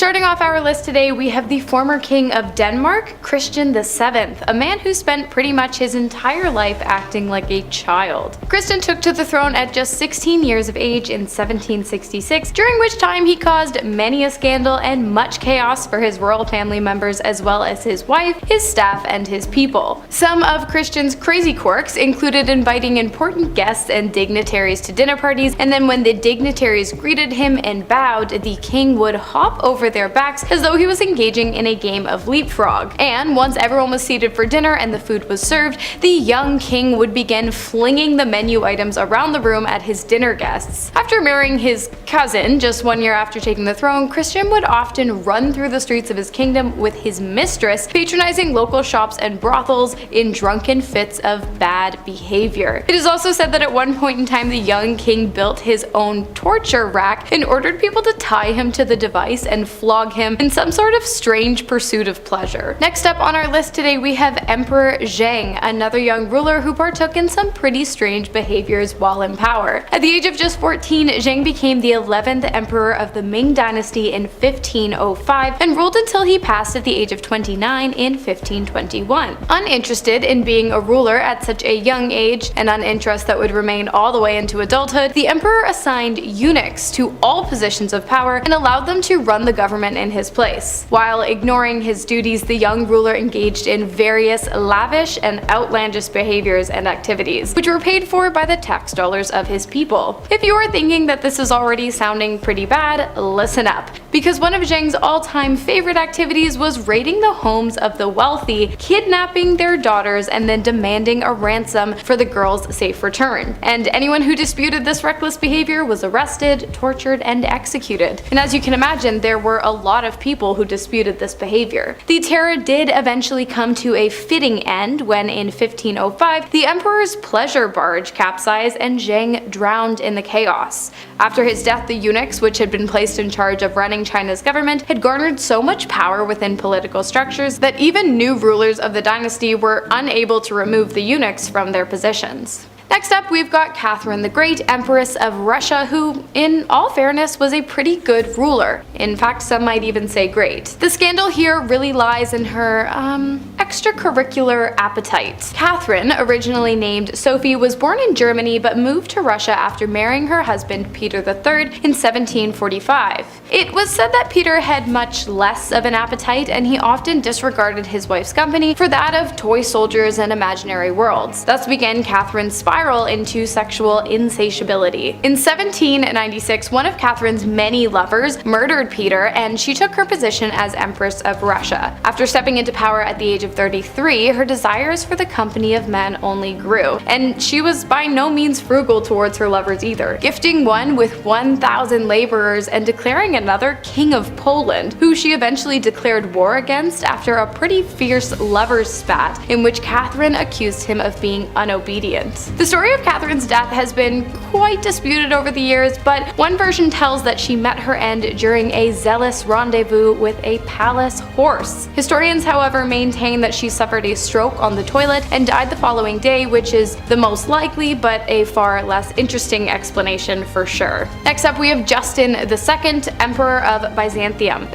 Starting off our list today, we have the former king of Denmark, Christian VII, a man who spent pretty much his entire life acting like a child. Christian took to the throne at just 16 years of age in 1766, during which time he caused many a scandal and much chaos for his royal family members as well as his wife, his staff, and his people. Some of Christian's crazy quirks included inviting important guests and dignitaries to dinner parties, and then when the dignitaries greeted him and bowed, the king would hop over their backs as though he was engaging in a game of leapfrog. And once everyone was seated for dinner and the food was served, the young king would begin flinging the menu items around the room at his dinner guests. After marrying his cousin just 1 year after taking the throne, Christian would often run through the streets of his kingdom with his mistress, patronizing local shops and brothels in drunken fits of bad behavior. It is also said that at one point in time the young king built his own torture rack and ordered people to tie him to the device and flog him in some sort of strange pursuit of pleasure. Next up on our list today we have Emperor Zheng, another young ruler who partook in some pretty strange behaviors while in power. At the age of just 14, Zheng became the 11th emperor of the Ming dynasty in 1505 and ruled until he passed at the age of 29 in 1521. Uninterested in being a ruler at such a young age, an uninterest that would remain all the way into adulthood, the emperor assigned eunuchs to all positions of power and allowed them to run the government in his place. While ignoring his duties, the young ruler engaged in various lavish and outlandish behaviors and activities, which were paid for by the tax dollars of his people. If you are thinking that this is already sounding pretty bad, listen up, because one of Zheng's all-time favorite activities was raiding the homes of the wealthy, kidnapping their daughters, and then demanding a ransom for the girls' safe return. And anyone who disputed this reckless behavior was arrested, tortured, and executed. And as you can imagine, there were a lot of people who disputed this behavior. The terror did eventually come to a fitting end when in 1505 the emperor's pleasure barge capsized and Zheng drowned in the chaos. After his death, the eunuchs, which had been placed in charge of running China's government, had garnered so much power within political structures that even new rulers of the dynasty were unable to remove the eunuchs from their positions. Next up, we've got Catherine the Great, Empress of Russia, who, in all fairness, was a pretty good ruler. In fact, some might even say great. The scandal here really lies in her, extracurricular appetite. Catherine, originally named Sophie, was born in Germany but moved to Russia after marrying her husband Peter III in 1745. It was said that Peter had much less of an appetite, and he often disregarded his wife's company for that of toy soldiers and imaginary worlds. Thus began Catherine's spiral into sexual insatiability. In 1796, one of Catherine's many lovers murdered Peter, and she took her position as Empress of Russia. After stepping into power at the age of 33, her desires for the company of men only grew, and she was by no means frugal towards her lovers either, gifting one with 1,000 laborers and declaring another king of Poland, who she eventually declared war against after a pretty fierce lover's spat in which Catherine accused him of being unobedient. The story of Catherine's death has been quite disputed over the years, but one version tells that she met her end during a zealous rendezvous with a palace horse. Historians, however, maintain that she suffered a stroke on the toilet and died the following day, which is the most likely but a far less interesting explanation for sure. Next up, we have Justin II, Emperor of Byzantium.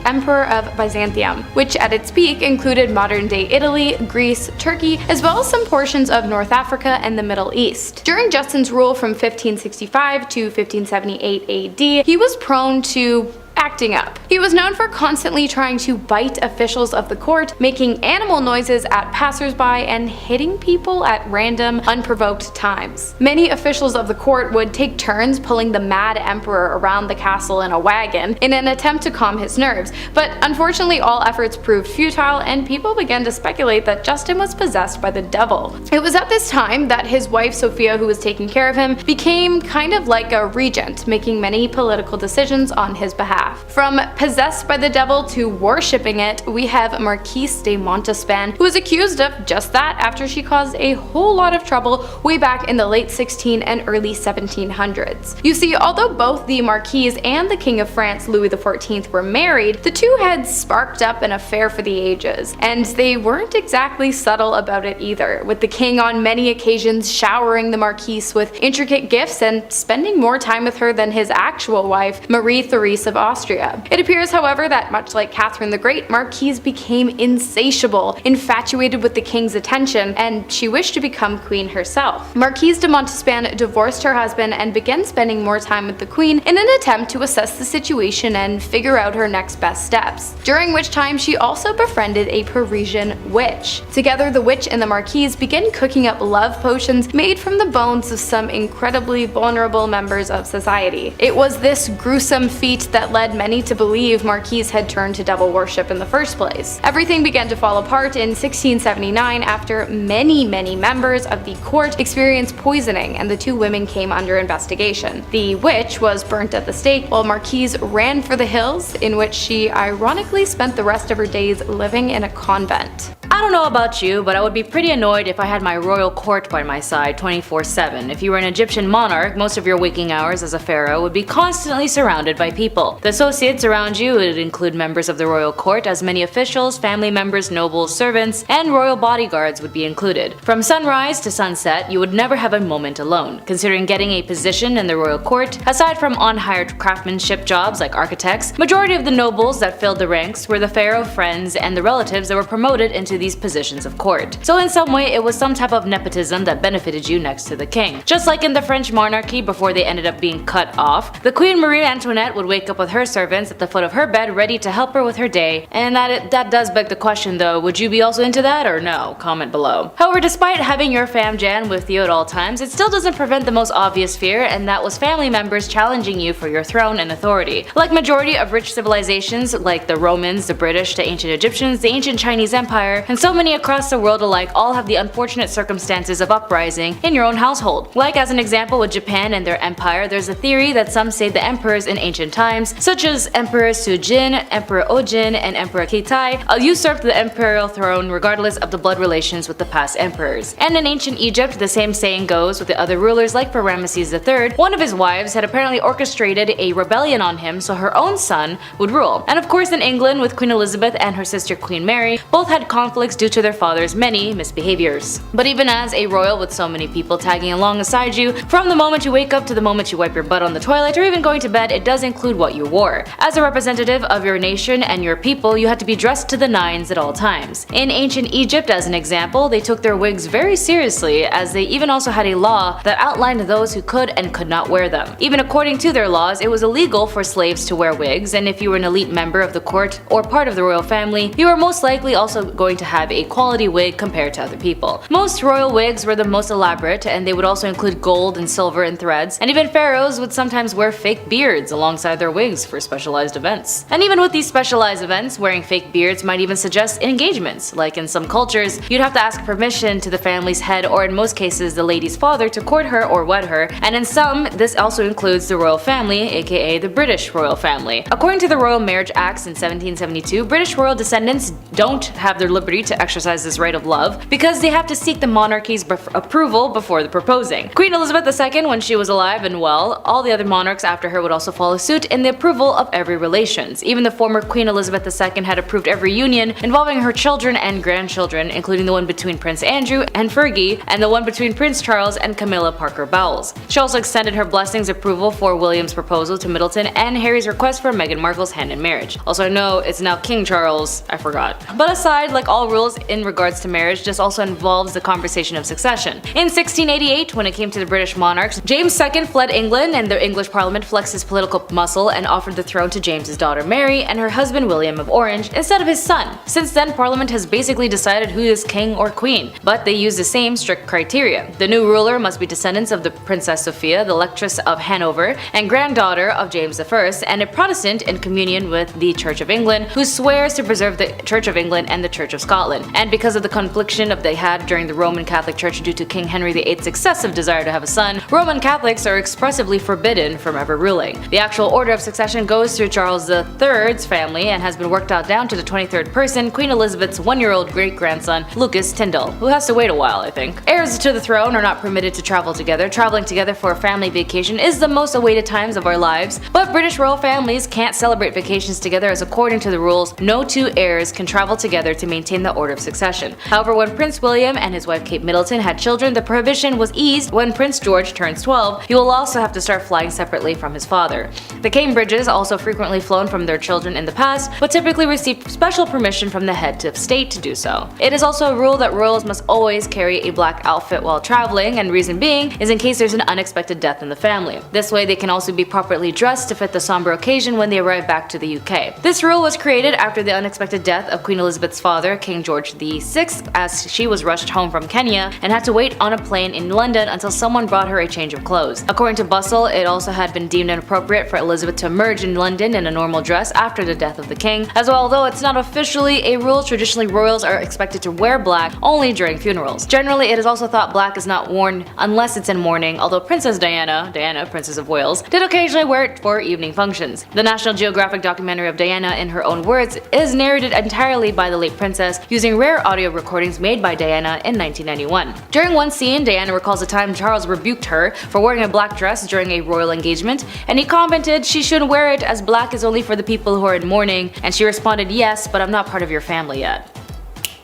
Emperor of Byzantium, which at its peak included modern-day Italy, Greece, Turkey, as well as some portions of North Africa and the Middle East. During Justin's rule from 1565 to 1578 AD, he was prone to acting up. He was known for constantly trying to bite officials of the court, making animal noises at passersby, and hitting people at random, unprovoked times. Many officials of the court would take turns pulling the mad emperor around the castle in a wagon in an attempt to calm his nerves, but unfortunately all efforts proved futile, and people began to speculate that Justin was possessed by the devil. It was at this time that his wife Sophia, who was taking care of him, became kind of like a regent, making many political decisions on his behalf. From possessed by the devil to worshipping it, we have Marquise de Montespan, who was accused of just that after she caused a whole lot of trouble way back in the late 1600s and early 1700s. You see, although both the Marquise and the King of France, Louis XIV, were married, the two had sparked up an affair for the ages, and they weren't exactly subtle about it either, with the king on many occasions showering the Marquise with intricate gifts and spending more time with her than his actual wife, Marie Therese of Austria. Austria. It appears, however, that much like Catherine the Great, Marquise became insatiable, infatuated with the king's attention, and she wished to become queen herself. Marquise de Montespan divorced her husband and began spending more time with the queen in an attempt to assess the situation and figure out her next best steps, during which time she also befriended a Parisian witch. Together, the witch and the Marquise began cooking up love potions made from the bones of some incredibly vulnerable members of society. It was this gruesome feat that led many to believe Marquise had turned to devil worship in the first place. Everything began to fall apart in 1679 after many members of the court experienced poisoning, and the two women came under investigation. The witch was burnt at the stake, while Marquise ran for the hills, in which she ironically spent the rest of her days living in a convent. I don't know about you, but I would be pretty annoyed if I had my royal court by my side 24/7. If you were an Egyptian monarch, most of your waking hours as a pharaoh would be constantly surrounded by people. The associates around you would include members of the royal court, as many officials, family members, nobles, servants, and royal bodyguards would be included. From sunrise to sunset, you would never have a moment alone. Considering getting a position in the royal court, aside from on-hired craftsmanship jobs like architects, majority of the nobles that filled the ranks were the pharaoh friends and the relatives that were promoted into these positions of court. So in some way, it was some type of nepotism that benefited you next to the king. Just like in the French monarchy before they ended up being cut off, the Queen Marie Antoinette would wake up with her servants at the foot of her bed ready to help her with her day, and that does beg the question though, would you be also into that or no? Comment below. However, despite having your fam jam with you at all times, it still doesn't prevent the most obvious fear, and that was family members challenging you for your throne and authority. Like majority of rich civilizations like the Romans, the British, the ancient Egyptians, the ancient Chinese Empire, and so many across the world alike all have the unfortunate circumstances of uprising in your own household. Like as an example with Japan and their empire, there's a theory that some say the emperors in ancient times, such as Emperor Sujin, Emperor Ojin, and Emperor Keitai, usurped the imperial throne regardless of the blood relations with the past emperors. And in ancient Egypt, the same saying goes with the other rulers, like for Ramesses III, one of his wives had apparently orchestrated a rebellion on him so her own son would rule. And of course in England with Queen Elizabeth and her sister Queen Mary, both had conflicts due to their father's many misbehaviors. But even as a royal with so many people tagging along aside you, from the moment you wake up to the moment you wipe your butt on the toilet or even going to bed, it does include what you wore. As a representative of your nation and your people, you had to be dressed to the nines at all times. In ancient Egypt, as an example, they took their wigs very seriously, as they even also had a law that outlined those who could and could not wear them. Even according to their laws, it was illegal for slaves to wear wigs, and if you were an elite member of the court or part of the royal family, you were most likely also going to have a quality wig compared to other people. Most royal wigs were the most elaborate, and they would also include gold and silver and threads, and even pharaohs would sometimes wear fake beards alongside their wigs for specialized events. And even with these specialized events, wearing fake beards might even suggest engagements. Like in some cultures, you'd have to ask permission to the family's head, or in most cases the lady's father, to court her or wed her, and in some, this also includes the royal family, aka the British royal family. According to the Royal Marriage Acts in 1772, British royal descendants don't have their liberty to exercise this right of love because they have to seek the monarchy's approval before the proposing. Queen Elizabeth II, when she was alive and well, all the other monarchs after her would also follow suit in the approval of every relations. Even the former Queen Elizabeth II had approved every union involving her children and grandchildren, including the one between Prince Andrew and Fergie, and the one between Prince Charles and Camilla Parker Bowles. She also extended her blessings approval for William's proposal to Middleton and Harry's request for Meghan Markle's hand in marriage. Also, I know it's now King Charles, I forgot. But aside, like all rules in regards to marriage, this also involves the conversation of succession. In 1688, when it came to the British monarchs, James II fled England, and the English Parliament flexed his political muscle and offered the throne to James's daughter Mary and her husband William of Orange instead of his son. Since then, Parliament has basically decided who is king or queen, but they use the same strict criteria. The new ruler must be descendants of the Princess Sophia, the Electress of Hanover, and granddaughter of James I, and a Protestant in communion with the Church of England, who swears to preserve the Church of England and the Church of Scotland. And because of the confliction they had during the Roman Catholic Church due to King Henry VIII's excessive desire to have a son, Roman Catholics are expressively forbidden from ever ruling. The actual order of succession goes through Charles III's family and has been worked out down to the 23rd person, Queen Elizabeth's one-year-old great-grandson, Lucas Tyndall, who has to wait a while, I think. Heirs to the throne are not permitted to travel together. Traveling together for a family vacation is the most awaited times of our lives, but British royal families can't celebrate vacations together, as according to the rules, no two heirs can travel together to maintain the the order of succession. However, when Prince William and his wife Kate Middleton had children, the prohibition was eased. When Prince George turns 12, he will also have to start flying separately from his father. The Cambridges also frequently flown from their children in the past, but typically received special permission from the head of state to do so. It is also a rule that royals must always carry a black outfit while traveling, and reason being is in case there's an unexpected death in the family. This way they can also be properly dressed to fit the somber occasion when they arrive back to the UK. This rule was created after the unexpected death of Queen Elizabeth's father, King George VI, as she was rushed home from Kenya and had to wait on a plane in London until someone brought her a change of clothes. According to Bustle, it also had been deemed inappropriate for Elizabeth to emerge in London in a normal dress after the death of the king, as well. Although it's not officially a rule, traditionally royals are expected to wear black only during funerals. Generally, it is also thought black is not worn unless it's in mourning, although Princess Diana, Princess of Wales, did occasionally wear it for evening functions. The National Geographic documentary of Diana, in her own words, is narrated entirely by the late princess, using rare audio recordings made by Diana in 1991. During one scene, Diana recalls a time Charles rebuked her for wearing a black dress during a royal engagement, and he commented she shouldn't wear it as black is only for the people who are in mourning, and she responded, "Yes, but I'm not part of your family yet."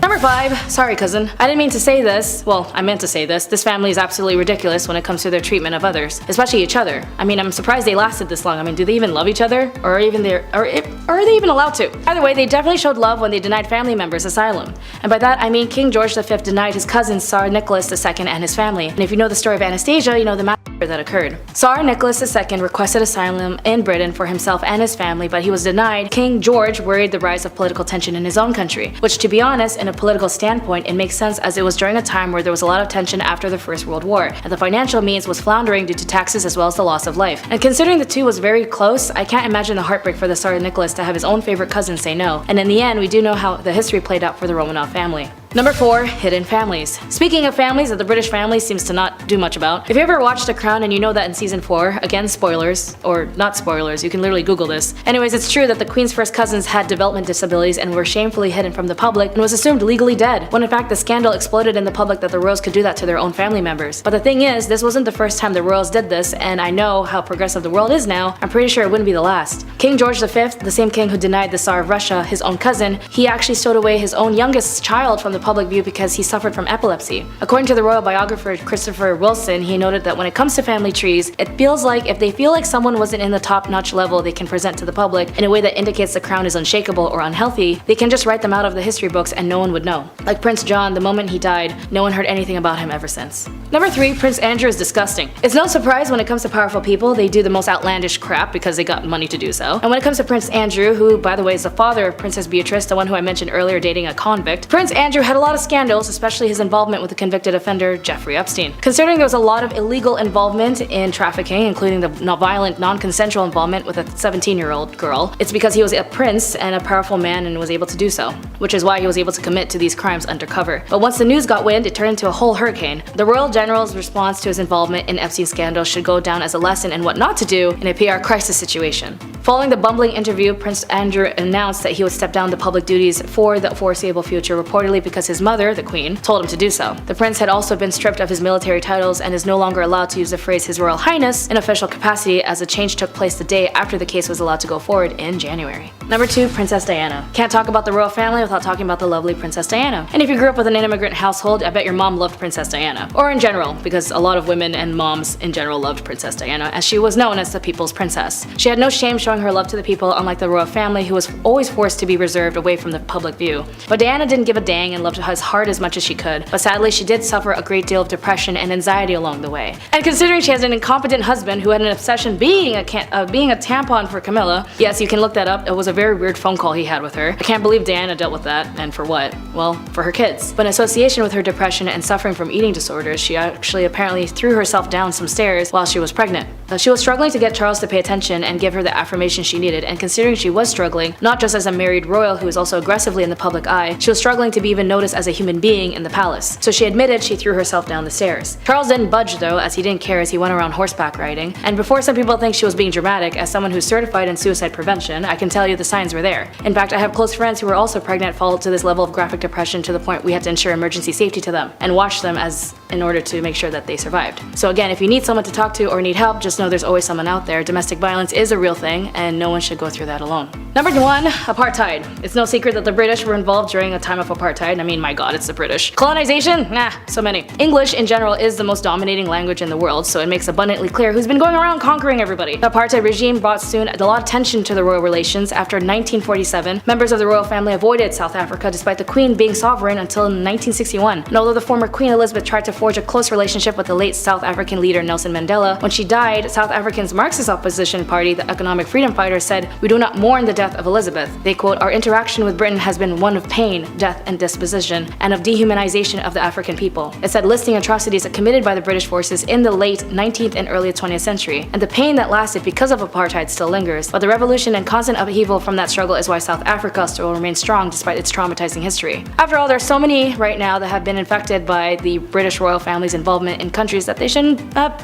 Number 5. Sorry cousin. I didn't mean to say this. Well, I meant to say this. This family is absolutely ridiculous when it comes to their treatment of others, especially each other. I mean, I'm surprised they lasted this long. I mean, do they even love each other? Or are they even allowed to? Either way, they definitely showed love when they denied family members asylum. And by that, I mean King George V denied his cousin Tsar Nicholas II and his family. And if you know the story of Anastasia, you know the massacre that occurred. Tsar Nicholas II requested asylum in Britain for himself and his family, but he was denied. King George worried the rise of political tension in his own country, which, to be honest, in a political standpoint, it makes sense as it was during a time where there was a lot of tension after the First World War, and the financial means was floundering due to taxes as well as the loss of life. And considering the two was very close, I can't imagine the heartbreak for the Tsar Nicholas to have his own favorite cousin say no. And in the end, we do know how the history played out for the Romanov family. Number 4. Hidden families. Speaking of families that the British family seems to not do much about, if you ever watched The Crown and you know that in season 4, again spoilers, or not spoilers, you can literally Google this. Anyways, it's true that the Queen's first cousins had development disabilities and were shamefully hidden from the public and was assumed legally dead, when in fact the scandal exploded in the public that the royals could do that to their own family members. But the thing is, this wasn't the first time the royals did this, and I know how progressive the world is now, I'm pretty sure it wouldn't be the last. King George V, the same king who denied the Tsar of Russia, his own cousin, he actually stowed away his own youngest child from the public view because he suffered from epilepsy. According to the royal biographer Christopher Wilson, he noted that when it comes to family trees, it feels like if they feel like someone wasn't in the top-notch level they can present to the public in a way that indicates the crown is unshakable or unhealthy, they can just write them out of the history books and no one would know. Like Prince John, the moment he died, no one heard anything about him ever since. Number 3. Prince Andrew is disgusting. It's no surprise when it comes to powerful people, they do the most outlandish crap because they got money to do so. And when it comes to Prince Andrew, who by the way is the father of Princess Beatrice, the one who I mentioned earlier dating a convict, Prince Andrew had a lot of scandals, especially his involvement with the convicted offender Jeffrey Epstein. Considering there was a lot of illegal involvement in trafficking, including the violent, non-consensual involvement with a 17-year-old girl, it's because he was a prince and a powerful man and was able to do so, which is why he was able to commit to these crimes undercover. But once the news got wind, it turned into a whole hurricane. The royal general's response to his involvement in Epstein's scandal should go down as a lesson in what not to do in a PR crisis situation. Following the bumbling interview, Prince Andrew announced that he would step down the public duties for the foreseeable future, reportedly because his mother, the Queen, told him to do so. The prince had also been stripped of his military titles and is no longer allowed to use the phrase His Royal Highness in official capacity, as a change took place the day after the case was allowed to go forward in January. Number 2. Princess Diana. Can't talk about the royal family without talking about the lovely Princess Diana. And if you grew up with an immigrant household, I bet your mom loved Princess Diana. Or in general, because a lot of women and moms in general loved Princess Diana, as she was known as the people's princess. She had no shame showing her love to the people, unlike the royal family who was always forced to be reserved away from the public view. But Diana didn't give a dang and loved his heart as much as she could, but sadly she did suffer a great deal of depression and anxiety along the way. And considering she has an incompetent husband who had an obsession being a tampon for Camilla, yes, you can look that up, it was a very weird phone call he had with her. I can't believe Diana dealt with that, and for what? Well, for her kids. But in association with her depression and suffering from eating disorders, she actually apparently threw herself down some stairs while she was pregnant. She was struggling to get Charles to pay attention and give her the affirmation she needed, and considering she was struggling, not just as a married royal who was also aggressively in the public eye, she was struggling to be even noticed as a human being in the palace. So she admitted she threw herself down the stairs. Charles didn't budge though, as he didn't care as he went around horseback riding, and before some people think she was being dramatic, as someone who's certified in suicide prevention, I can tell you the signs were there. In fact, I have close friends who were also pregnant fall to this level of graphic depression to the point we had to ensure emergency safety to them, and watch them in order to make sure that they survived. So again, if you need someone to talk to or need help, just Just know there's always someone out there. Domestic violence is a real thing, and no one should go through that alone. Number 1, apartheid. It's no secret that the British were involved during a time of apartheid. I mean, my god, it's the British. Colonization? Nah, so many. English in general is the most dominating language in the world, so it makes abundantly clear who's been going around conquering everybody. The apartheid regime brought soon a lot of tension to the royal relations. After 1947, members of the royal family avoided South Africa despite the Queen being sovereign until 1961. And although the former Queen Elizabeth tried to forge a close relationship with the late South African leader Nelson Mandela, when she died, South Africa's Marxist opposition party, the Economic Freedom Fighters, said, "We do not mourn the death of Elizabeth." They quote, "Our interaction with Britain has been one of pain, death, and dispossession, and of dehumanization of the African people." It said listing atrocities committed by the British forces in the late 19th and early 20th century, and the pain that lasted because of apartheid still lingers, but the revolution and constant upheaval from that struggle is why South Africa still remains strong despite its traumatizing history. After all, there are so many right now that have been infected by the British royal family's involvement in countries that they shouldn't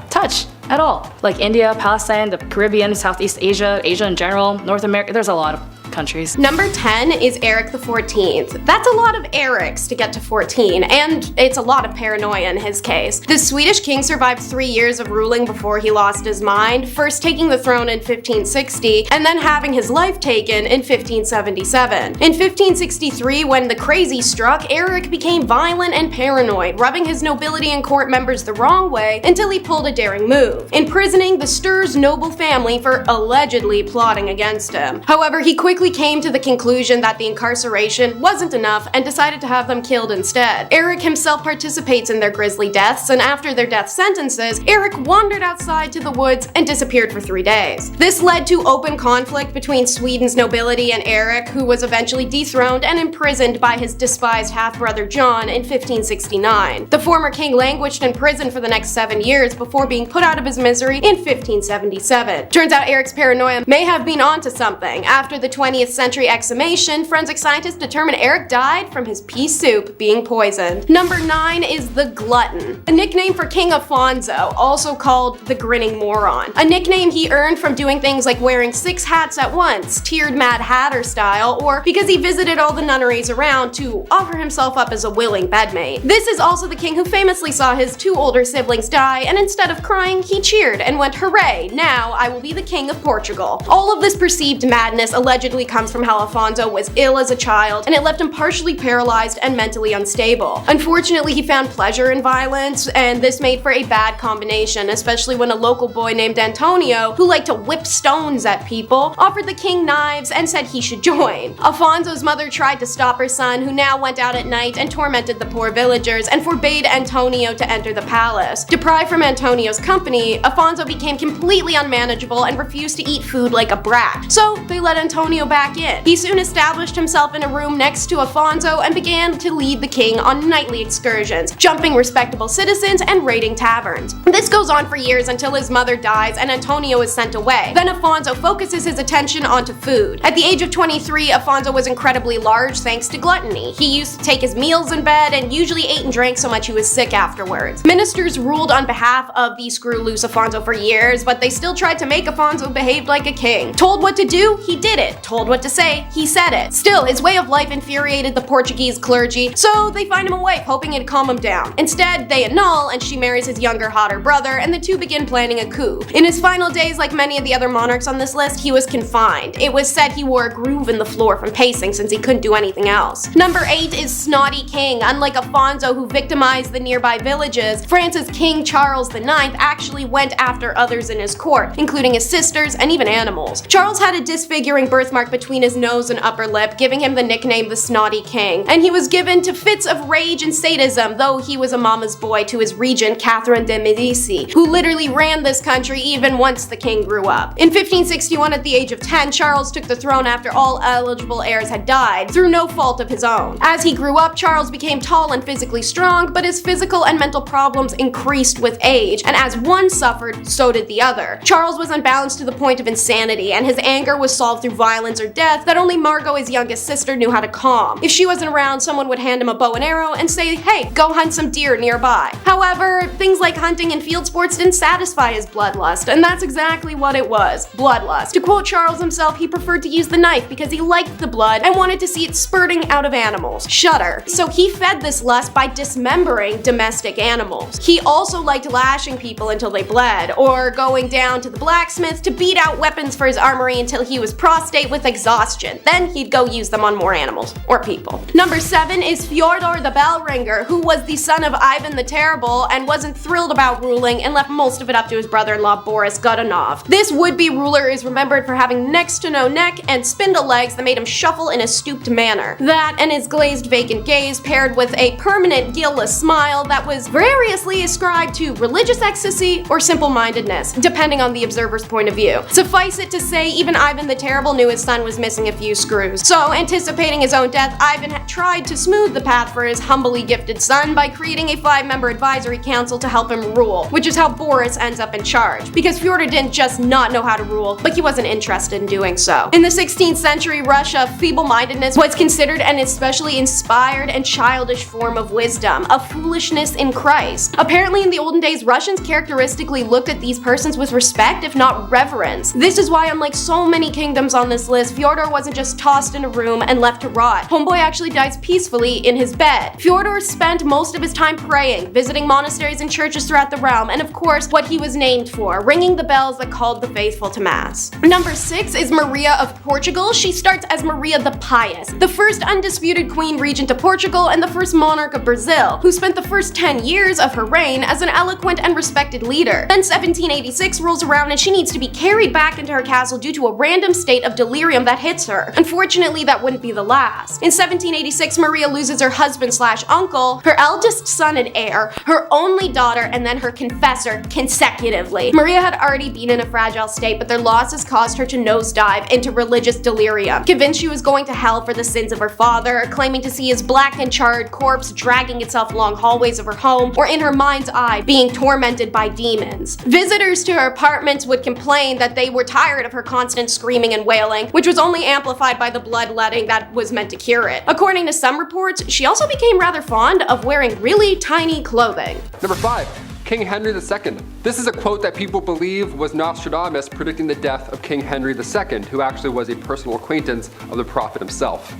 touch at all. Like India, Palestine, the Caribbean, Southeast Asia, Asia in general, North America, there's a lot of countries. Number 10 is Eric XIV. That's a lot of Erics to get to 14, and it's a lot of paranoia in his case. The Swedish king survived 3 years of ruling before he lost his mind, first taking the throne in 1560, and then having his life taken in 1577. In 1563, when the crazy struck, Eric became violent and paranoid, rubbing his nobility and court members the wrong way until he pulled a daring move, imprisoning the Sturz noble family for allegedly plotting against him. However, he quickly came to the conclusion that the incarceration wasn't enough and decided to have them killed instead. Eric himself participates in their grisly deaths, and after their death sentences, Eric wandered outside to the woods and disappeared for 3 days. This led to open conflict between Sweden's nobility and Eric, who was eventually dethroned and imprisoned by his despised half-brother John in 1569. The former king languished in prison for the next 7 years before being put out of his misery in 1577. Turns out Eric's paranoia may have been onto something. After the 20th century exhumation, forensic scientists determined Eric died from his pea soup being poisoned. Number 9 is the Glutton, a nickname for King Afonso, also called the Grinning Moron. A nickname he earned from doing things like wearing 6 hats at once, tiered Mad Hatter style, or because he visited all the nunneries around to offer himself up as a willing bedmate. This is also the king who famously saw his 2 older siblings die, and instead of crying, he cheered and went, "Hooray, now I will be the king of Portugal." All of this perceived madness allegedly comes from how Afonso was ill as a child, and it left him partially paralyzed and mentally unstable. Unfortunately, he found pleasure in violence, and this made for a bad combination, especially when a local boy named Antonio, who liked to whip stones at people, offered the king knives and said he should join. Afonso's mother tried to stop her son, who now went out at night and tormented the poor villagers, and forbade Antonio to enter the palace. Deprived from Antonio's company, Afonso became completely unmanageable and refused to eat food like a brat, so they let Antonio back in. He soon established himself in a room next to Afonso and began to lead the king on nightly excursions, jumping respectable citizens and raiding taverns. This goes on for years until his mother dies and Antonio is sent away. Then Afonso focuses his attention onto food. At the age of 23, Afonso was incredibly large thanks to gluttony. He used to take his meals in bed and usually ate and drank so much he was sick afterwards. Ministers ruled on behalf of the screw-loose Afonso for years, but they still tried to make Afonso behave like a king. Told what to do, he did it. Told what to say, he said it. Still, his way of life infuriated the Portuguese clergy, so they find him a wife, hoping it'd calm him down. Instead, they annul, and she marries his younger, hotter brother, and the two begin planning a coup. In his final days, like many of the other monarchs on this list, he was confined. It was said he wore a groove in the floor from pacing since he couldn't do anything else. Number 8 is Snotty King. Unlike Afonso, who victimized the nearby villages, France's King Charles IX actually went after others in his court, including his sisters and even animals. Charles had a disfiguring birthmark between his nose and upper lip, giving him the nickname the Snotty King, and he was given to fits of rage and sadism, though he was a mama's boy to his regent Catherine de Medici, who literally ran this country even once the king grew up. In 1561, at the age of 10, Charles took the throne after all eligible heirs had died, through no fault of his own. As he grew up, Charles became tall and physically strong, but his physical and mental problems increased with age, and as one suffered, so did the other. Charles was unbalanced to the point of insanity, and his anger was solved through violence violence or death that only Margot, his youngest sister, knew how to calm. If she wasn't around, someone would hand him a bow and arrow and say, hey, go hunt some deer nearby. However, things like hunting and field sports didn't satisfy his bloodlust, and that's exactly what it was, bloodlust. To quote Charles himself, he preferred to use the knife because he liked the blood and wanted to see it spurting out of animals. Shudder. So he fed this lust by dismembering domestic animals. He also liked lashing people until they bled, or going down to the blacksmith to beat out weapons for his armory until he was prostrate with exhaustion. Then he'd go use them on more animals, or people. Number 7 is Feodor the Bell Ringer, who was the son of Ivan the Terrible and wasn't thrilled about ruling and left most of it up to his brother-in-law Boris Godunov. This would-be ruler is remembered for having next to no neck and spindle legs that made him shuffle in a stooped manner. That and his glazed vacant gaze paired with a permanent gill-less smile that was variously ascribed to religious ecstasy or simple-mindedness, depending on the observer's point of view. Suffice it to say, even Ivan the Terrible knew his son was missing a few screws. So, anticipating his own death, Ivan had tried to smooth the path for his humbly gifted son by creating a 5-member advisory council to help him rule, which is how Boris ends up in charge. Because Fyodor didn't just not know how to rule, but he wasn't interested in doing so. In the 16th century Russia, feeble-mindedness was considered an especially inspired and childish form of wisdom, a foolishness in Christ. Apparently in the olden days, Russians characteristically looked at these persons with respect, if not reverence. This is why, unlike so many kingdoms on this list, Fyodor wasn't just tossed in a room and left to rot. Homeboy actually dies peacefully in his bed. Fyodor spent most of his time praying, visiting monasteries and churches throughout the realm, and of course, what he was named for, ringing the bells that called the faithful to mass. Number 6 is Maria of Portugal. She starts as Maria the Pious, the first undisputed queen regent of Portugal and the first monarch of Brazil, who spent the first 10 years of her reign as an eloquent and respected leader. Then 1786 rolls around and she needs to be carried back into her castle due to a random state of delirium that hits her. Unfortunately, that wouldn't be the last. In 1786, Maria loses her husband/uncle, her eldest son and heir, her only daughter, and then her confessor consecutively. Maria had already been in a fragile state, but their losses caused her to nosedive into religious delirium, convinced she was going to hell for the sins of her father, claiming to see his black and charred corpse dragging itself along hallways of her home, or in her mind's eye, being tormented by demons. Visitors to her apartments would complain that they were tired of her constant screaming and wailing, which was only amplified by the bloodletting that was meant to cure it. According to some reports, she also became rather fond of wearing really tiny clothing. Number 5. King Henry II. This is a quote that people believe was Nostradamus predicting the death of King Henry II, who actually was a personal acquaintance of the prophet himself.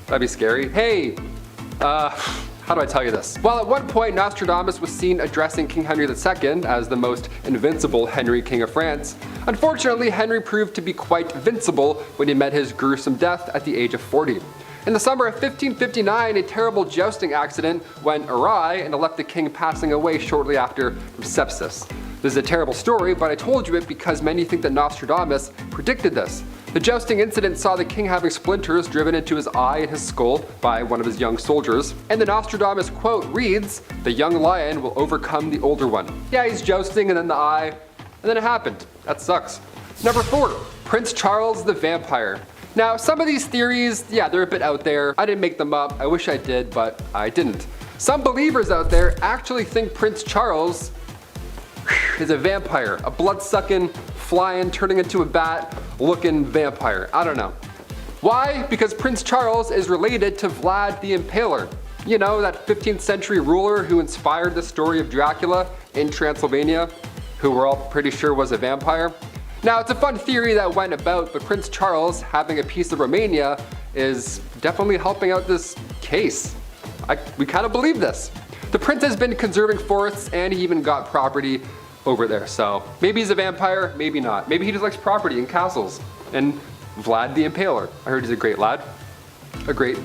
That'd be scary. Hey, how do I tell you this? Well, at one point, Nostradamus was seen addressing King Henry II as the most invincible Henry, King of France. Unfortunately, Henry proved to be quite vincible when he met his gruesome death at the age of 40. In the summer of 1559, a terrible jousting accident went awry and it left the king passing away shortly after from sepsis. This is a terrible story, but I told you it because many think that Nostradamus predicted this. The jousting incident saw the king having splinters driven into his eye and his skull by one of his young soldiers, and the Nostradamus quote reads, "The young lion will overcome the older one." Yeah, he's jousting and then the eye, and then it happened. That sucks. Number 4, Prince Charles the Vampire. Now, some of these theories, yeah, they're a bit out there. I didn't make them up. I wish I did, but I didn't. Some believers out there actually think Prince Charles is a vampire, a blood-sucking, flying, turning into a bat-looking vampire. I don't know. Why? Because Prince Charles is related to Vlad the Impaler. You know, that 15th century ruler who inspired the story of Dracula in Transylvania, who we're all pretty sure was a vampire. Now, it's a fun theory that went about, but Prince Charles having a piece of Romania is definitely helping out this case. We kind of believe this. The prince has been conserving forests and he even got property over there, so maybe he's a vampire, maybe not. Maybe he just likes property and castles. And Vlad the Impaler. I heard he's a great lad. A great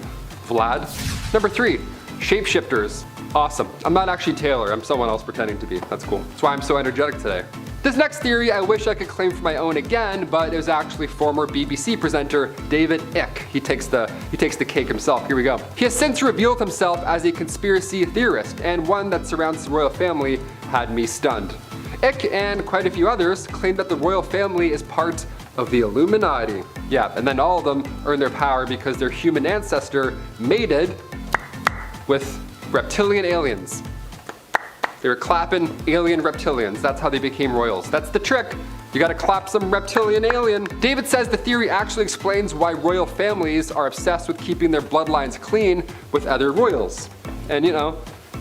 Vlad. Number 3, shapeshifters. Awesome. I'm not actually Taylor, I'm someone else pretending to be. That's cool. That's why I'm so energetic today. This next theory I wish I could claim for my own again, but it was actually former BBC presenter David Icke. He takes the cake himself. Here we go. He has since revealed himself as a conspiracy theorist, and one that surrounds the royal family had me stunned. Icke and quite a few others claim that the royal family is part of the Illuminati. Yeah, and then all of them earn their power because their human ancestor mated with reptilian aliens. They were clapping alien reptilians. That's how they became royals. That's the trick. You gotta clap some reptilian alien. David says the theory actually explains why royal families are obsessed with keeping their bloodlines clean with other royals. And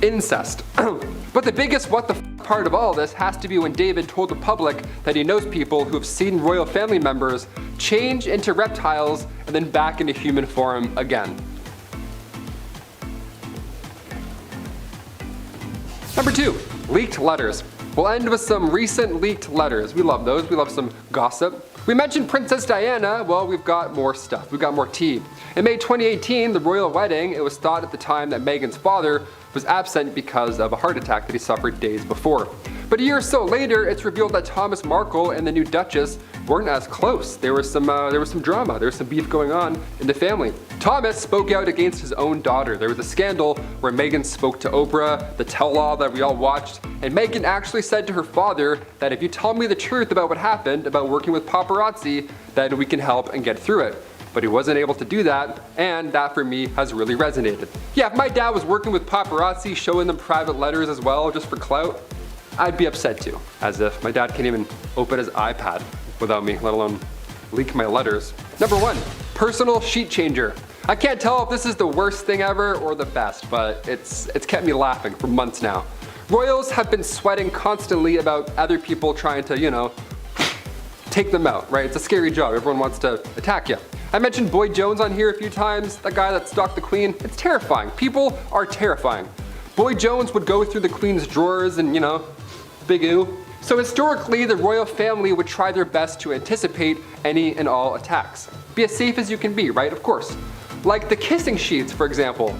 incest. But the biggest what the part of all this has to be when David told the public that he knows people who have seen royal family members change into reptiles and then back into human form again. Number 2, leaked letters. We'll end with some recent leaked letters. We love those. We love some gossip. We mentioned Princess Diana. Well, we've got more stuff. We've got more tea. In May 2018, the royal wedding, it was thought at the time that Meghan's father was absent because of a heart attack that he suffered days before. But a year or so later, it's revealed that Thomas Markle and the new Duchess weren't as close. There was some drama. There was some beef going on in the family. Thomas spoke out against his own daughter. There was a scandal where Meghan spoke to Oprah, the tell-all that we all watched, and Meghan actually said to her father that if you tell me the truth about what happened, about working with paparazzi, then we can help and get through it. But he wasn't able to do that, and that for me has really resonated. Yeah, if my dad was working with paparazzi, showing them private letters as well, just for clout, I'd be upset too. As if my dad can't even open his iPad without me, let alone leak my letters. Number 1, personal sheet changer. I can't tell if this is the worst thing ever or the best, but it's kept me laughing for months now. Royals have been sweating constantly about other people trying to, take them out, right? It's a scary job. Everyone wants to attack you. I mentioned Boyd Jones on here a few times, that guy that stalked the Queen. It's terrifying. People are terrifying. Boyd Jones would go through the Queen's drawers and, big ooh. So historically, the royal family would try their best to anticipate any and all attacks. Be as safe as you can be, right? Of course. Like the kissing sheets, for example.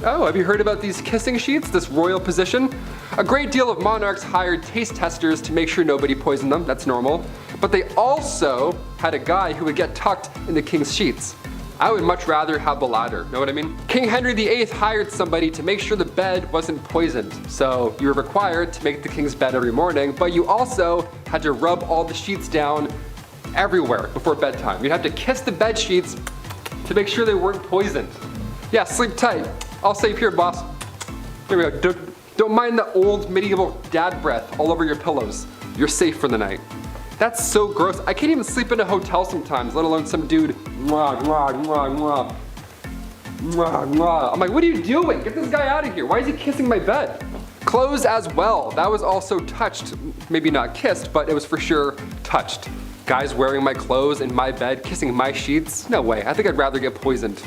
Oh, have you heard about these kissing sheets, this royal position? A great deal of monarchs hired taste testers to make sure nobody poisoned them, that's normal. But they also had a guy who would get tucked in the king's sheets. I would much rather have the latter, know what I mean? King Henry VIII hired somebody to make sure the bed wasn't poisoned. So you were required to make the king's bed every morning, but you also had to rub all the sheets down everywhere before bedtime. You'd have to kiss the bed sheets to make sure they weren't poisoned. Yeah, sleep tight. I'll sleep here, boss. Here we go. Don't mind the old medieval dad breath all over your pillows. You're safe for the night. That's so gross. I can't even sleep in a hotel sometimes, let alone some dude. Mwah, mwah, mwah, mwah. Mwah, mwah. I'm like, what are you doing? Get this guy out of here. Why is he kissing my bed? Clothes as well. That was also touched. Maybe not kissed, but it was for sure touched. Guys wearing my clothes in my bed, kissing my sheets? No way. I think I'd rather get poisoned.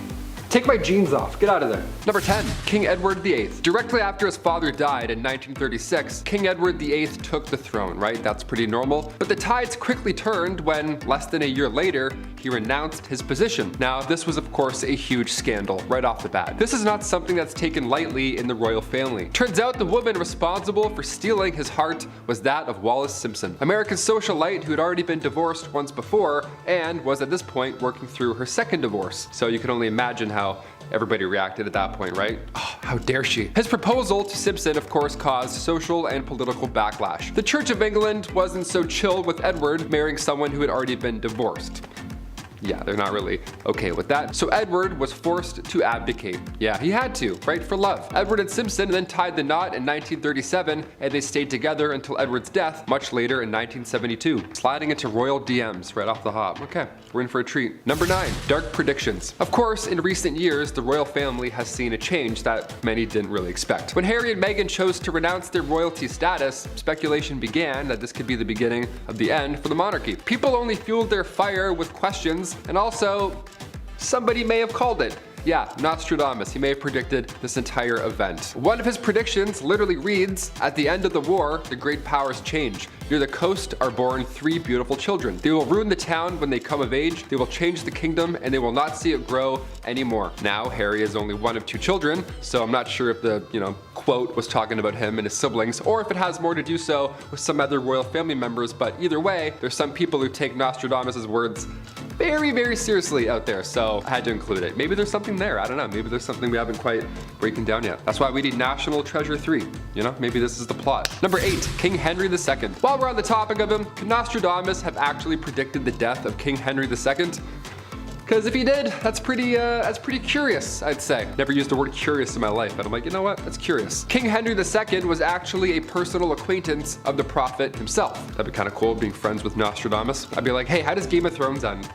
Take my jeans off, get out of there. Number 10, King Edward VIII. Directly after his father died in 1936, King Edward VIII took the throne, right? That's pretty normal. But the tides quickly turned when, less than a year later, he renounced his position. Now, this was of course a huge scandal right off the bat. This is not something that's taken lightly in the royal family. Turns out the woman responsible for stealing his heart was that of Wallis Simpson, America's socialite who had already been divorced once before and was at this point working through her second divorce. So you can only imagine how everybody reacted at that point, right? Oh, how dare she? His proposal to Simpson, of course, caused social and political backlash. The Church of England wasn't so chill with Edward marrying someone who had already been divorced. Yeah, they're not really okay with that. So Edward was forced to abdicate. Yeah, he had to, right, for love. Edward and Simpson then tied the knot in 1937, and they stayed together until Edward's death much later in 1972. Sliding into royal DMs right off the hop. Okay, we're in for a treat. Number 9, dark predictions. Of course, in recent years, the royal family has seen a change that many didn't really expect. When Harry and Meghan chose to renounce their royalty status, speculation began that this could be the beginning of the end for the monarchy. People only fueled their fire with questions, and also, somebody may have called it. Yeah, Nostradamus, he may have predicted this entire event. One of his predictions literally reads, "At the end of the war, the great powers change. Near the coast are born 3 beautiful children. They will ruin the town when they come of age, they will change the kingdom, and they will not see it grow anymore." Now, Harry is only one of 2 children, so I'm not sure if the, quote was talking about him and his siblings, or if it has more to do so with some other royal family members, but either way, there's some people who take Nostradamus' words very, very seriously out there, so I had to include it. Maybe there's something there, I don't know, maybe there's something we haven't quite breaking down yet. That's why we need National Treasure 3, maybe this is the plot. Number 8, King Henry II. While we're on the topic of him, could Nostradamus have actually predicted the death of King Henry II? Because if he did, that's pretty curious, I'd say. Never used the word curious in my life, but I'm like, you know what? That's curious. King Henry II was actually a personal acquaintance of the prophet himself. That'd be kind of cool, being friends with Nostradamus. I'd be like, hey, how does Game of Thrones end?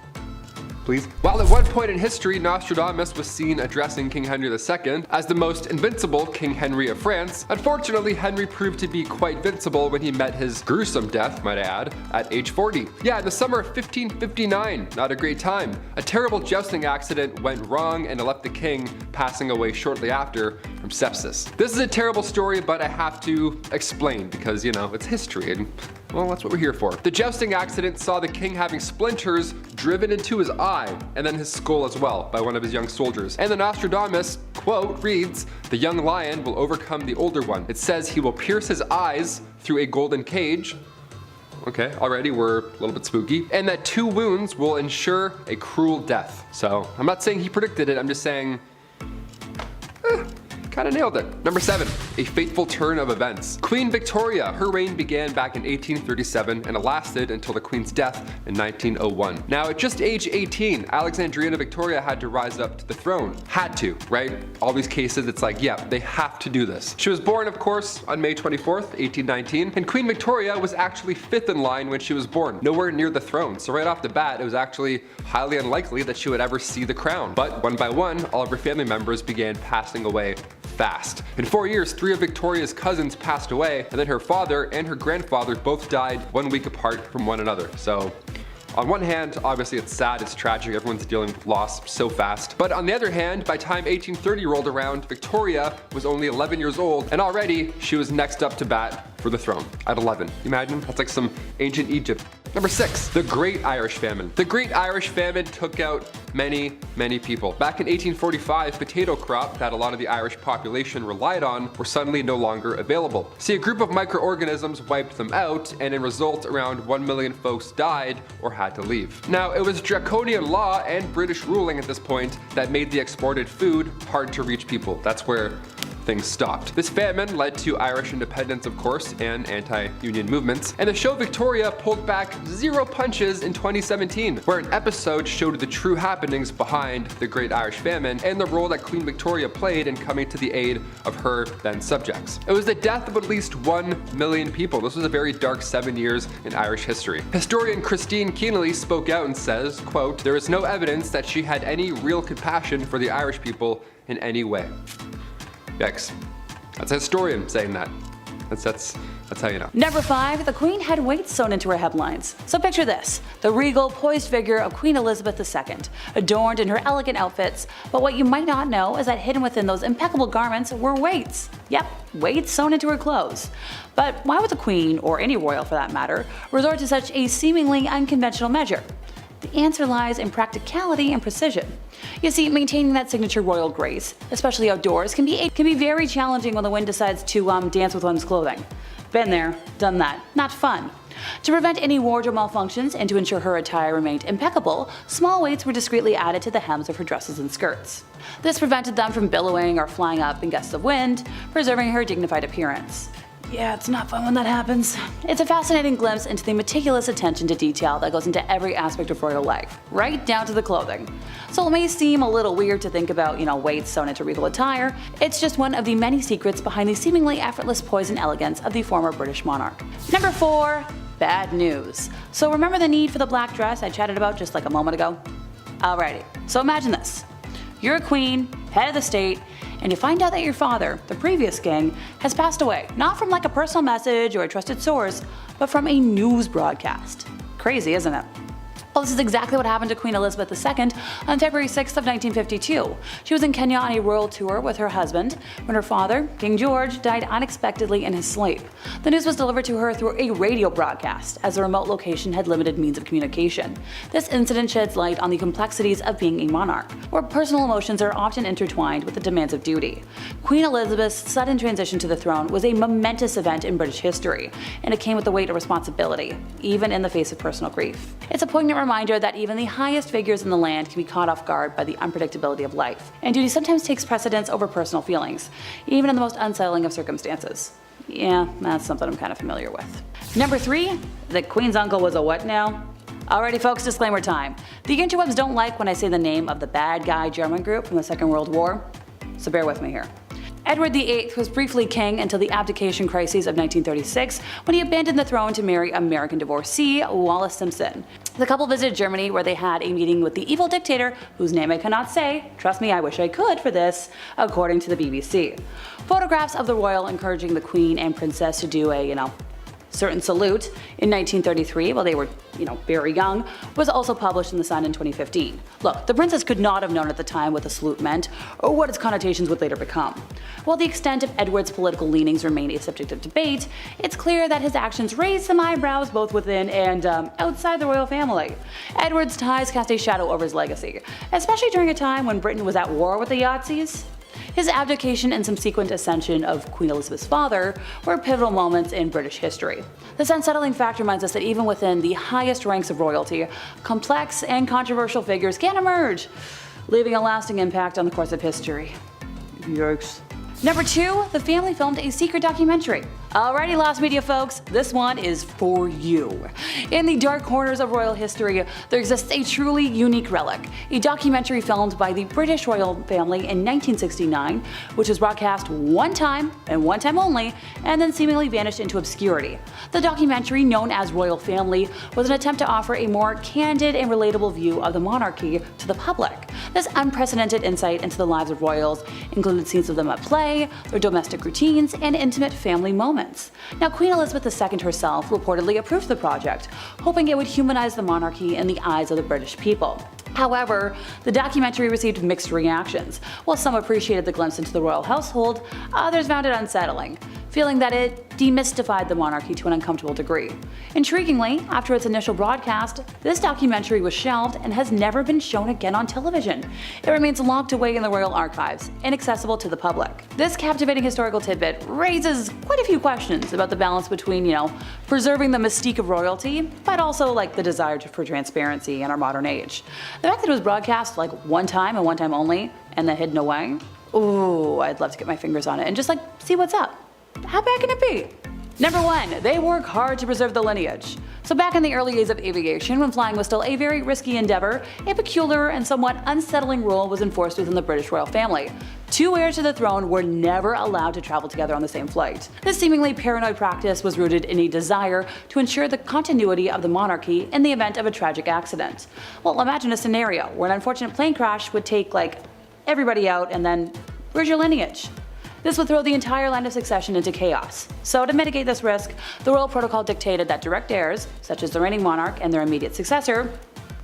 Please. While at one point in history, Nostradamus was seen addressing King Henry II as the most invincible King Henry of France, unfortunately, Henry proved to be quite vincible when he met his gruesome death, might I add, at age 40. Yeah, in the summer of 1559, not a great time. A terrible jousting accident went wrong and it left the king passing away shortly after from sepsis. This is a terrible story, but I have to explain because, you know, it's history and, well, that's what we're here for. The jousting accident saw the king having splinters driven into his eye and then his skull as well by one of his young soldiers. And the Nostradamus quote reads, "The young lion will overcome the older one. It says he will pierce his eyes through a golden cage." Okay, already we're a little bit spooky. "And that 2 wounds will ensure a cruel death." So I'm not saying he predicted it, I'm just saying, kind of nailed it. Number 7, a fateful turn of events. Queen Victoria, her reign began back in 1837 and it lasted until the Queen's death in 1901. Now at just age 18, Alexandrina Victoria had to rise up to the throne. Had to, right? All these cases, it's like, yeah, they have to do this. She was born, of course, on May 24th, 1819, and Queen Victoria was actually 5th in line when she was born, nowhere near the throne. So right off the bat, it was actually highly unlikely that she would ever see the crown. But one by one, all of her family members began passing away fast. In 4 years, 3 of Victoria's cousins passed away, and then her father and her grandfather both died 1 week apart from one another. So on one hand, obviously it's sad, it's tragic, everyone's dealing with loss so fast. But on the other hand, by the time 1830 rolled around, Victoria was only 11 years old, and already she was next up to bat for the throne at 11. Imagine, that's like some ancient Egypt. Number 6, the Great Irish Famine. The Great Irish Famine took out many people. Back in 1845, potato crop that a lot of the Irish population relied on were suddenly no longer available. See, a group of microorganisms wiped them out, and in result, around 1 million folks died or had to leave. Now, it was draconian law and British ruling at this point that made the exported food hard to reach people. That's where things stopped. This famine led to Irish independence, of course, and anti-union movements. And the show Victoria pulled back 0 punches in 2017, where an episode showed the true happenings behind the Great Irish Famine and the role that Queen Victoria played in coming to the aid of her then subjects. It was the death of at least 1 million people. This was a very dark 7 years in Irish history. Historian Christine Keneally spoke out and says, quote, "There is no evidence that she had any real compassion for the Irish people in any way." Yikes. That's a historian saying that. That's how you know. Number 5, the Queen had weights sewn into her headlines. So picture this, the regal, poised figure of Queen Elizabeth II, adorned in her elegant outfits, but what you might not know is that hidden within those impeccable garments were weights. Yep, weights sewn into her clothes. But why would the Queen, or any royal for that matter, resort to such a seemingly unconventional measure? The answer lies in practicality and precision. You see, maintaining that signature royal grace, especially outdoors, can be very challenging when the wind decides to dance with one's clothing. Been there, done that, not fun. To prevent any wardrobe malfunctions and to ensure her attire remained impeccable, small weights were discreetly added to the hems of her dresses and skirts. This prevented them from billowing or flying up in gusts of wind, preserving her dignified appearance. Yeah, it's not fun when that happens. It's a fascinating glimpse into the meticulous attention to detail that goes into every aspect of royal life, right down to the clothing. So it may seem a little weird to think about, weights sewn into regal attire. It's just one of the many secrets behind the seemingly effortless poise and elegance of the former British monarch. Number 4, bad news. So remember the need for the black dress I chatted about just like a moment ago? Alrighty, so imagine this. You're a queen, head of the state, and you find out that your father, the previous king, has passed away, not from like a personal message or a trusted source, but from a news broadcast. Crazy, isn't it? Well, this is exactly what happened to Queen Elizabeth II on February 6th of 1952. She was in Kenya on a royal tour with her husband when her father, King George, died unexpectedly in his sleep. The news was delivered to her through a radio broadcast, as the remote location had limited means of communication. This incident sheds light on the complexities of being a monarch, where personal emotions are often intertwined with the demands of duty. Queen Elizabeth's sudden transition to the throne was a momentous event in British history, and it came with the weight of responsibility, even in the face of personal grief. It's a poignant reminder that even the highest figures in the land can be caught off guard by the unpredictability of life, and duty sometimes takes precedence over personal feelings, even in the most unsettling of circumstances. Yeah, that's something I'm kind of familiar with. Number 3, the Queen's uncle was a what now? Alrighty folks, disclaimer time. The interwebs don't like when I say the name of the bad guy German group from the Second World War, so bear with me here. Edward VIII was briefly king until the Abdication crises of 1936, when he abandoned the throne to marry American divorcee Wallis Simpson. The couple visited Germany, where they had a meeting with the evil dictator, whose name I cannot say, trust me I wish I could for this, according to the BBC. Photographs of the royal encouraging the Queen and Princess to do a, certain salute in 1933 while they were, very young, was also published in The Sun in 2015. Look, the princess could not have known at the time what the salute meant, or what its connotations would later become. While the extent of Edward's political leanings remain a subject of debate, it's clear that his actions raised some eyebrows both within and outside the royal family. Edward's ties cast a shadow over his legacy, especially during a time when Britain was at war with the Yazidis. His abdication and subsequent ascension of Queen Elizabeth's father were pivotal moments in British history. This unsettling fact reminds us that even within the highest ranks of royalty, complex and controversial figures can emerge, leaving a lasting impact on the course of history. Yikes. Number 2, the family filmed a secret documentary. Alrighty, Lost Media folks, this one is for you. In the dark corners of royal history, there exists a truly unique relic, a documentary filmed by the British royal family in 1969, which was broadcast one time and one time only, and then seemingly vanished into obscurity. The documentary, known as Royal Family, was an attempt to offer a more candid and relatable view of the monarchy to the public. This unprecedented insight into the lives of royals included scenes of them at play, their domestic routines, and intimate family moments. Now, Queen Elizabeth II herself reportedly approved the project, hoping it would humanize the monarchy in the eyes of the British people. However, the documentary received mixed reactions. While some appreciated the glimpse into the royal household, others found it unsettling, feeling that it demystified the monarchy to an uncomfortable degree. Intriguingly, after its initial broadcast, this documentary was shelved and has never been shown again on television. It remains locked away in the royal archives, inaccessible to the public. This captivating historical tidbit raises quite a few questions about the balance between, preserving the mystique of royalty, but also the desire for transparency in our modern age. The fact that it was broadcast one time and one time only, and then hidden away, ooh, I'd love to get my fingers on it and just see what's up. How bad can it be? Number 1, they work hard to preserve the lineage. So back in the early days of aviation, when flying was still a very risky endeavor, a peculiar and somewhat unsettling rule was enforced within the British royal family. 2 heirs to the throne were never allowed to travel together on the same flight. This seemingly paranoid practice was rooted in a desire to ensure the continuity of the monarchy in the event of a tragic accident. Well, imagine a scenario where an unfortunate plane crash would take everybody out, and then where's your lineage? This would throw the entire line of succession into chaos. So to mitigate this risk, the royal protocol dictated that direct heirs, such as the reigning monarch and their immediate successor,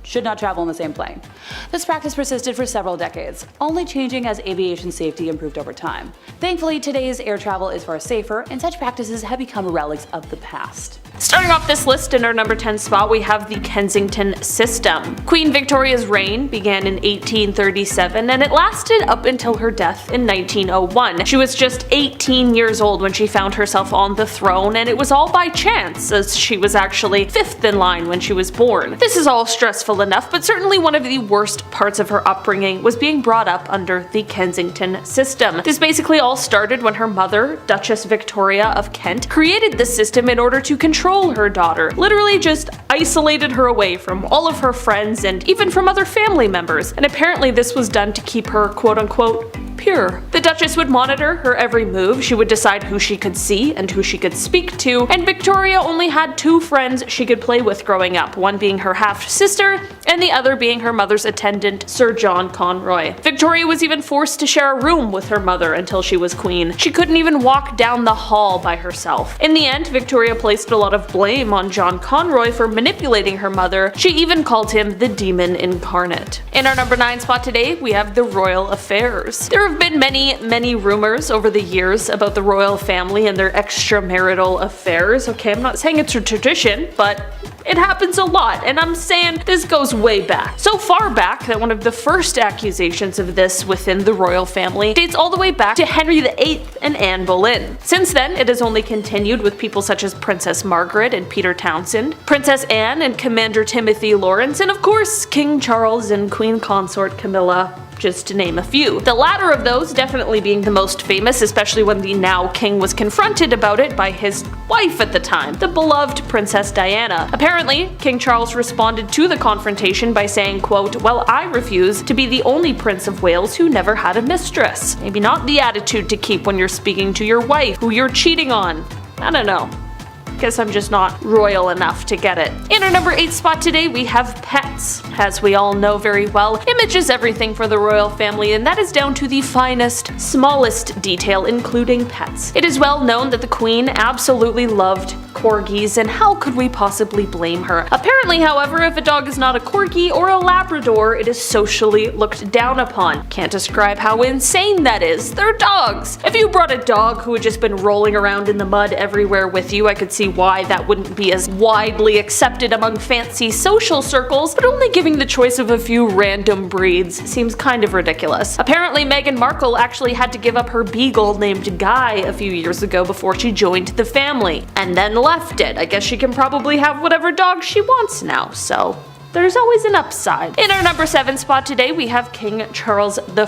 should not travel in the same plane. This practice persisted for several decades, only changing as aviation safety improved over time. Thankfully, today's air travel is far safer, and such practices have become relics of the past. Starting off this list in our number 10 spot, we have the Kensington system. Queen Victoria's reign began in 1837 and it lasted up until her death in 1901. She was just 18 years old when she found herself on the throne, and it was all by chance, as she was actually 5th in line when she was born. This is all stressful enough, but certainly one of the worst parts of her upbringing was being brought up under the Kensington system. This basically all started when her mother, Duchess Victoria of Kent, created this system in order to control her daughter, literally just isolated her away from all of her friends and even from other family members, and apparently this was done to keep her quote-unquote pure. The Duchess would monitor her every move, she would decide who she could see and who she could speak to, and Victoria only had 2 friends she could play with growing up, one being her half-sister and the other being her mother's attendant, Sir John Conroy. Victoria was even forced to share a room with her mother until she was queen. She couldn't even walk down the hall by herself. In the end, Victoria placed a lot of blame on John Conroy for manipulating her mother. She even called him the demon incarnate. In our number 9 spot today, we have the royal affairs. There have been many rumors over the years about the royal family and their extramarital affairs. Okay, I'm not saying it's a tradition, but it happens a lot, and I'm saying this goes way back. So far back that one of the first accusations of this within the royal family dates all the way back to Henry VIII and Anne Boleyn. Since then, it has only continued with people such as Princess Margaret and Peter Townsend, Princess Anne and Commander Timothy Lawrence, and of course, King Charles and Queen Consort Camilla. just to name a few. The latter of those definitely being the most famous, especially when the now king was confronted about it by his wife at the time, the beloved Princess Diana. Apparently, King Charles responded to the confrontation by saying, quote, "Well, I refuse to be the only Prince of Wales who never had a mistress." Maybe not the attitude to keep when you're speaking to your wife, who you're cheating on. I don't know. Guess I'm just not royal enough to get it. In our number 8 spot today, we have pets. As we all know very well, image is everything for the royal family, and that is down to the finest, smallest detail, including pets. It is well known that the Queen absolutely loved corgis, and how could we possibly blame her? Apparently, however, if a dog is not a corgi or a Labrador, it is socially looked down upon. Can't describe how insane that is. They're dogs. If you brought a dog who had just been rolling around in the mud everywhere with you, I could see why that wouldn't be as widely accepted among fancy social circles, but only giving the choice of a few random breeds seems kind of ridiculous. Apparently, Meghan Markle actually had to give up her beagle named Guy a few years ago before she joined the family, and then left it. I guess she can probably have whatever dog she wants now, so there's always an upside. In our number 7 spot today, we have King Charles I.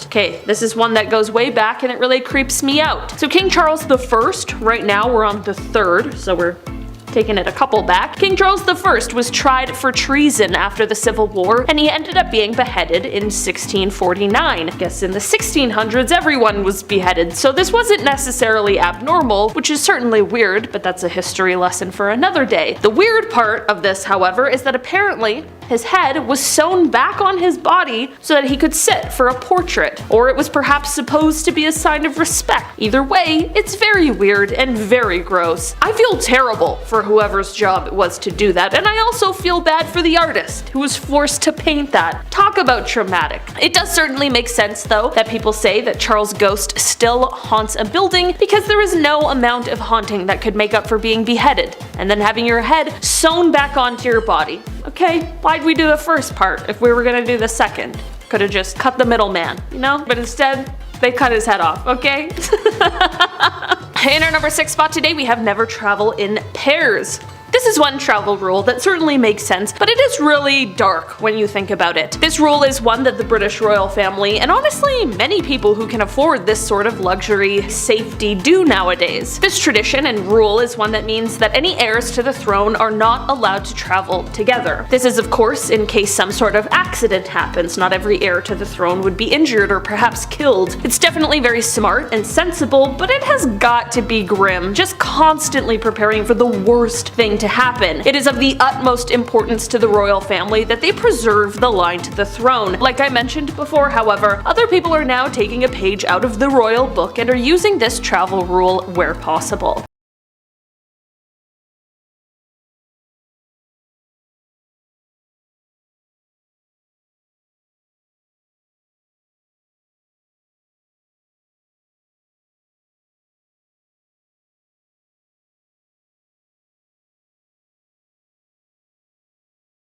Okay, this is one that goes way back and it really creeps me out. So King Charles I, right now we're on the 3rd, so we're taking it a couple back. King Charles I was tried for treason after the Civil War, and he ended up being beheaded in 1649. I guess in the 1600s everyone was beheaded, so this wasn't necessarily abnormal, which is certainly weird, but that's a history lesson for another day. The weird part of this, however, is that apparently his head was sewn back on his body so that he could sit for a portrait, or it was perhaps supposed to be a sign of respect. Either way, it's very weird and very gross. I feel terrible for whoever's job it was to do that, and I also feel bad for the artist who was forced to paint that. Talk about traumatic. It does certainly make sense, though, that people say that Charles' ghost still haunts a building because there is no amount of haunting that could make up for being beheaded and then having your head sewn back onto your body. Okay, why'd we do the first part if we were gonna do the second? Could have just cut the middleman, you know? But instead, they cut his head off, okay? In our number 6 spot today, we have never travel in pairs. This is one travel rule that certainly makes sense, but it is really dark when you think about it. This rule is one that the British royal family, and honestly many people who can afford this sort of luxury safety, do nowadays. This tradition and rule is one that means that any heirs to the throne are not allowed to travel together. This is of course in case some sort of accident happens. Not every heir to the throne would be injured or perhaps killed. It's definitely very smart and sensible, but it has got to be grim, just constantly preparing for the worst thing to happen. It is of the utmost importance to the royal family that they preserve the line to the throne. Like I mentioned before, however, other people are now taking a page out of the royal book and are using this travel rule where possible.